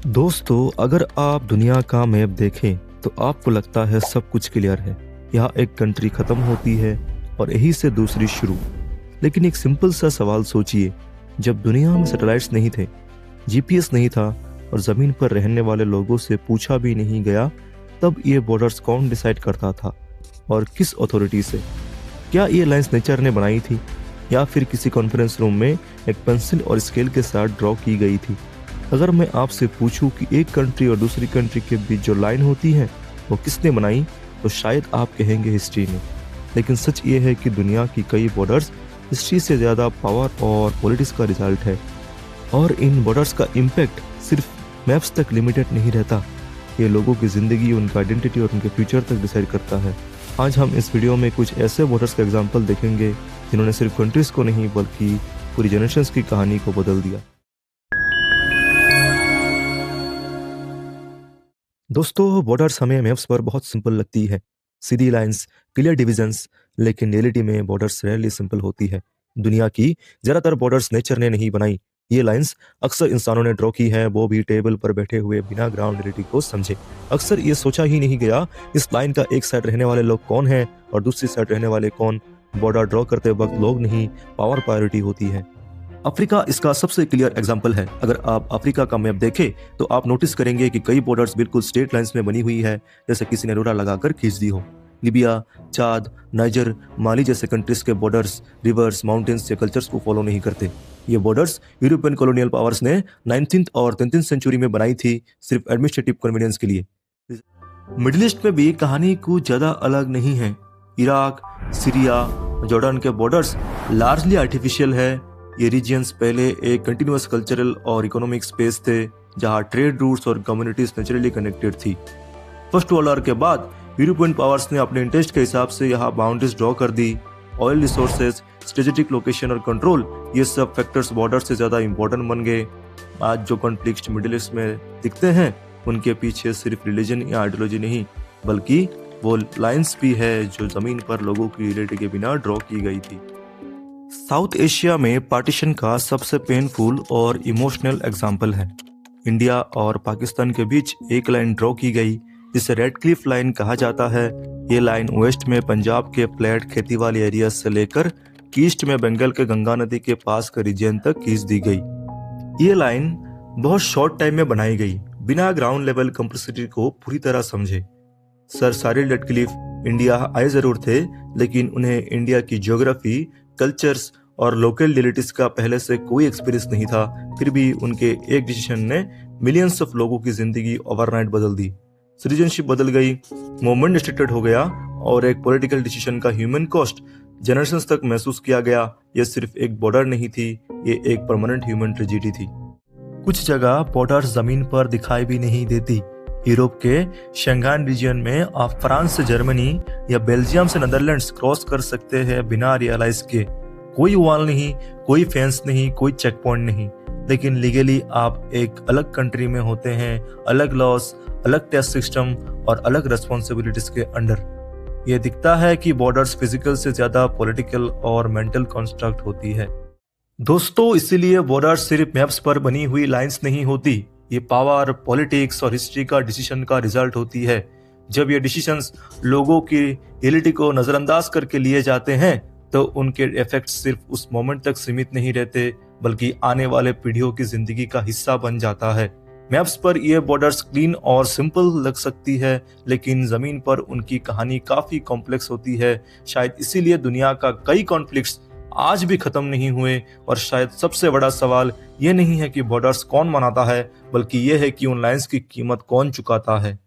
दोस्तों, अगर आप दुनिया का मैप देखें तो आपको लगता है सब कुछ क्लियर है। यहाँ एक कंट्री खत्म होती है और यहीं से दूसरी शुरू। लेकिन एक सिंपल सा सवाल सोचिए, जब दुनिया में सैटेलाइट्स नहीं थे, जीपीएस नहीं था और जमीन पर रहने वाले लोगों से पूछा भी नहीं गया, तब ये बॉर्डर्स कौन डिसाइड करता था और किस अथॉरिटी से? क्या ये लाइंस नेचर ने बनाई थी या फिर किसी कॉन्फ्रेंस रूम में एक पेंसिल और स्केल के साथ ड्रॉ की गई थी? अगर मैं आपसे पूछूं कि एक कंट्री और दूसरी कंट्री के बीच जो लाइन होती है वो किसने बनाई, तो शायद आप कहेंगे हिस्ट्री ने। लेकिन सच ये है कि दुनिया की कई बॉर्डर्स हिस्ट्री से ज़्यादा पावर और पॉलिटिक्स का रिजल्ट है। और इन बॉर्डर्स का इम्पैक्ट सिर्फ मैप्स तक लिमिटेड नहीं रहता, ये लोगों की ज़िंदगी, उनका आइडेंटिटी और उनके फ्यूचर तक डिसाइड करता है। आज हम इस वीडियो में कुछ ऐसे बॉर्डर्स का एग्जाम्पल देखेंगे जिन्होंने सिर्फ कंट्रीज़ को नहीं बल्कि पूरी जनरेशंस की कहानी को बदल दिया। दोस्तों, बॉर्डर्स हमें मैप्स पर बहुत सिंपल लगती है, सीधी लाइंस, क्लियर डिविजन्स, लेकिन रियलिटी में बॉर्डर्स रेयरली सिंपल होती है। दुनिया की ज़्यादातर बॉर्डर्स नेचर ने नहीं बनाई, ये लाइंस अक्सर इंसानों ने ड्रॉ की है, वो भी टेबल पर बैठे हुए बिना ग्राउंड रियलिटी को समझे। अक्सर ये सोचा ही नहीं गया इस लाइन का एक साइड रहने वाले लोग कौन हैं और दूसरी साइड रहने वाले कौन। बॉर्डर ड्रॉ करते वक्त लोग नहीं, पावर प्रायोरिटी होती है। अफ्रीका इसका सबसे क्लियर एग्जाम्पल है। अगर आप अफ्रीका का मैप देखें तो आप नोटिस करेंगे कि कई बॉर्डर्स बिल्कुल स्ट्रेट लाइंस में बनी हुई है, जैसे किसी ने रोड़ा लगाकर खींच दी हो। लीबिया, चाद, नाइजर, माली जैसे कंट्रीज के बॉर्डर्स रिवर्स, माउंटेन्स या कल्चर्स को फॉलो नहीं करते। ये बॉर्डर्स यूरोपियन कॉलोनियल पावर्स ने 19th और 13th सेंचुरी में बनाई थी, सिर्फ एडमिनिस्ट्रेटिव कन्वीनियंस के लिए। मिडिल ईस्ट में भी कहानी कुछ ज्यादा अलग नहीं है। इराक, सीरिया, जॉर्डन के बॉर्डर्स लार्जली आर्टिफिशियल है। ये रीजियंस पहले एक कंटिन्यूअस कल्चरल और इकोनॉमिक स्पेस थे, जहां ट्रेड रूट्स और कम्युनिटीज नेचुरली कनेक्टेड थी। फर्स्ट वर्ल्ड वॉर के बाद यूरोपियन पावर्स ने अपने इंटरेस्ट के हिसाब से यहाँ बाउंड्रीज ड्रॉ कर दी। ऑयल रिसोर्सेज, स्ट्रेटेजिक लोकेशन और कंट्रोल, ये सब फैक्टर्स बॉर्डर से ज्यादा इंपॉर्टेंट बन गए। आज जो कॉन्फ्लिक्ट मिडिल ईस्ट में दिखते हैं, उनके पीछे सिर्फ रिलीजन या आइडियोलॉजी नहीं, बल्कि वो लाइंस भी है जो जमीन पर लोगों की रियलिटी के बिना ड्रॉ की गई थी। साउथ एशिया में पार्टीशन का सबसे पेनफुल और इमोशनल एग्जाम्पल है। इंडिया और पाकिस्तान के बीच एक लाइन ड्रॉ की गई, जिसे रेड क्लिफ लाइन कहा जाता है। ये लाइन वेस्ट में पंजाब के फ्लैट खेती वाले एरिया से लेकर ईस्ट में बंगाल के गंगा नदी के पास के रीजन तक खींच दी गई। ये लाइन बहुत शॉर्ट टाइम में बनाई गई, बिना ग्राउंड लेवल कम्प्लेक्सिटी को पूरी तरह समझे। सर साइरिल रेडक्लिफ इंडिया आए जरूर थे, लेकिन उन्हें इंडिया की ज्योग्राफी, कल्चर्स और लोकल रियलिटीज का पहले से कोई एक्सपीरियंस नहीं था। फिर भी उनके एक डिसीजन ने मिलियंस ऑफ लोगों की जिंदगी ओवरनाइट बदल दी। सिटीजनशिप बदल गई, मूवमेंट रिस्ट्रिक्टेड हो गया और एक पॉलिटिकल डिसीजन का ह्यूमन कॉस्ट जनरेशंस तक महसूस किया गया। यह सिर्फ एक बॉर्डर नहीं थी, ये एक परमानेंट ह्यूमन ट्रेजेडी थी। कुछ जगह बॉर्डर्स जमीन पर दिखाई भी नहीं देती। यूरोप के शेंगान रीजन में आप फ्रांस से जर्मनी या बेल्जियम से नीदरलैंड्स क्रॉस कर सकते हैं बिना रियलाइज के। कोई वॉल नहीं, कोई फेंस नहीं, कोई चेक पॉइंट नहीं, लेकिन लीगली आप एक अलग कंट्री में होते हैं, अलग लॉस, अलग टेस्ट सिस्टम और अलग रेस्पॉन्सिबिलिटीज के अंडर। यह दिखता है कि बॉर्डर्स फिजिकल से ज्यादा पॉलिटिकल और मेंटल कंस्ट्रक्ट होती है। दोस्तों, इसीलिए बॉर्डर्स सिर्फ मैप्स पर बनी हुई लाइंस नहीं होती, ये पावर, पॉलिटिक्स और हिस्ट्री का डिसीजन का रिजल्ट होती है। जब ये डिसीजंस लोगों की रियलिटी को नजरअंदाज करके लिए जाते हैं, तो उनके इफेक्ट सिर्फ उस मोमेंट तक सीमित नहीं रहते, बल्कि आने वाले पीढ़ियों की जिंदगी का हिस्सा बन जाता है। मैप्स पर ये बॉर्डर्स क्लीन और सिंपल लग सकती है, लेकिन जमीन पर उनकी कहानी काफी कॉम्प्लेक्स होती है। शायद इसीलिए दुनिया का कई कॉन्फ्लिक्ट्स आज भी खत्म नहीं हुए। और शायद सबसे बड़ा सवाल ये नहीं है कि बॉर्डर्स कौन बनाता है, बल्कि ये है कि उन लाइंस की कीमत कौन चुकाता है।